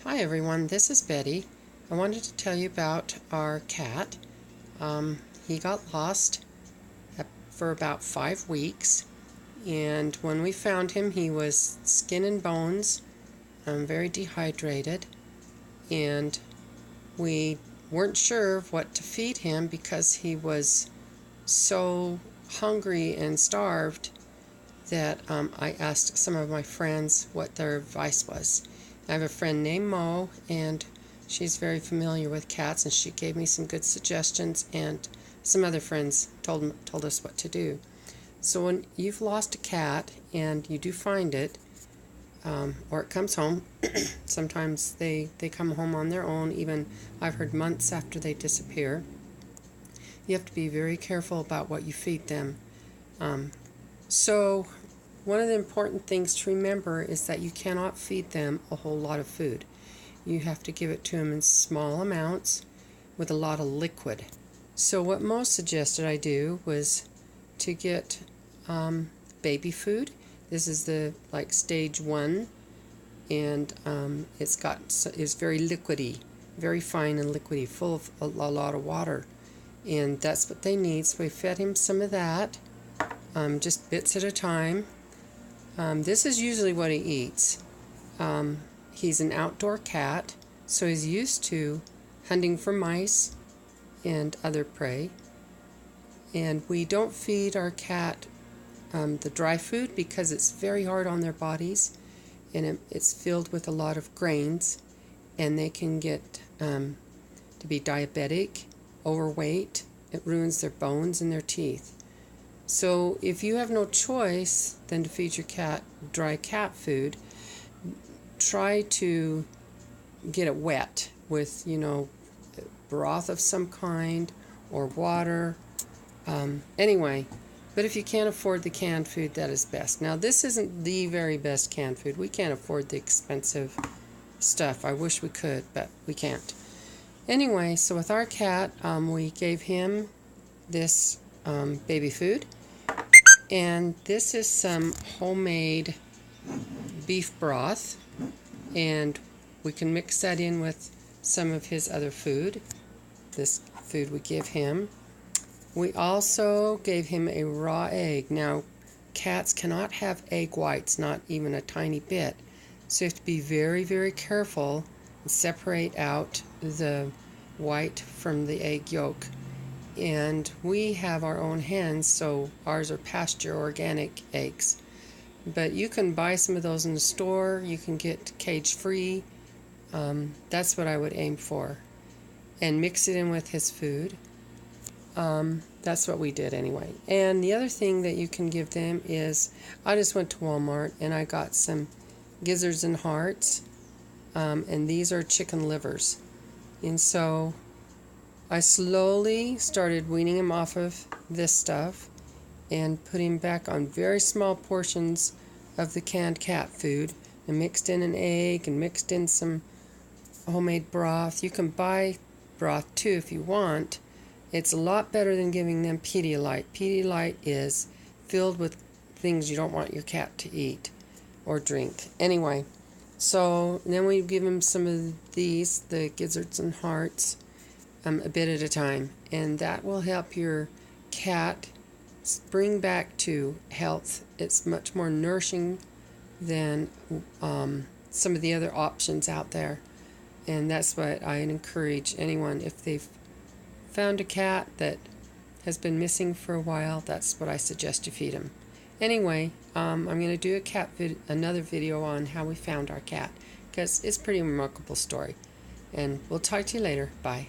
Hi everyone, this is Betty. I wanted to tell you about our cat. He got lost for about 5 weeks, and when we found him he was skin and bones, very dehydrated, and we weren't sure what to feed him because he was so hungry and starved that I asked some of my friends what their advice was. I have a friend named Mo, and she's very familiar with cats, and she gave me some good suggestions, and some other friends told us what to do. So when you've lost a cat and you do find it, or it comes home, sometimes they come home on their own, even I've heard months after they disappear. You have to be very careful about what you feed them. So one of the important things to remember is that you cannot feed them a whole lot of food. You have to give it to them in small amounts with a lot of liquid. So what most suggested I do was to get baby food. This is the stage 1, and it's very liquidy, very fine and liquidy, full of a lot of water, and that's what they need. So we fed him some of that, just bits at a time. This is usually what he eats. He's an outdoor cat, so he's used to hunting for mice and other prey. And we don't feed our cat the dry food because it's very hard on their bodies, and it's filled with a lot of grains, and they can get to be diabetic, overweight. It ruins their bones and their teeth. So if you have no choice than to feed your cat dry cat food, try to get it wet with, broth of some kind or water. Anyway, but if you can't afford the canned food, that is best. Now, this isn't the very best canned food. We can't afford the expensive stuff. I wish we could, but we can't. Anyway, so with our cat, we gave him this baby food, and this is some homemade beef broth, and we can mix that in with some of his other food, this food we give him. We also gave him a raw egg. Now, cats cannot have egg whites, not even a tiny bit, so you have to be very, very careful and separate out the white from the egg yolk. And we have our own hens, so ours are pasture organic eggs. But you can buy some of those in the store. You can get cage-free. That's what I would aim for. And mix it in with his food. That's what we did anyway. And the other thing that you can give them is, I just went to Walmart and I got some gizzards and hearts. And these are chicken livers. And so I slowly started weaning him off of this stuff and put him back on very small portions of the canned cat food, and mixed in an egg and mixed in some homemade broth. You can buy broth too if you want. It's a lot better than giving them Pedialyte. Pedialyte is filled with things you don't want your cat to eat or drink. Anyway, so then we give him some of these, the gizzards and hearts, a bit at a time, and that will help your cat bring back to health. It's much more nourishing than some of the other options out there, and that's what I encourage anyone. If they've found a cat that has been missing for a while, that's what I suggest you feed them. Anyway, I'm going to do another video on how we found our cat, because it's a pretty remarkable story. And we'll talk to you later. Bye.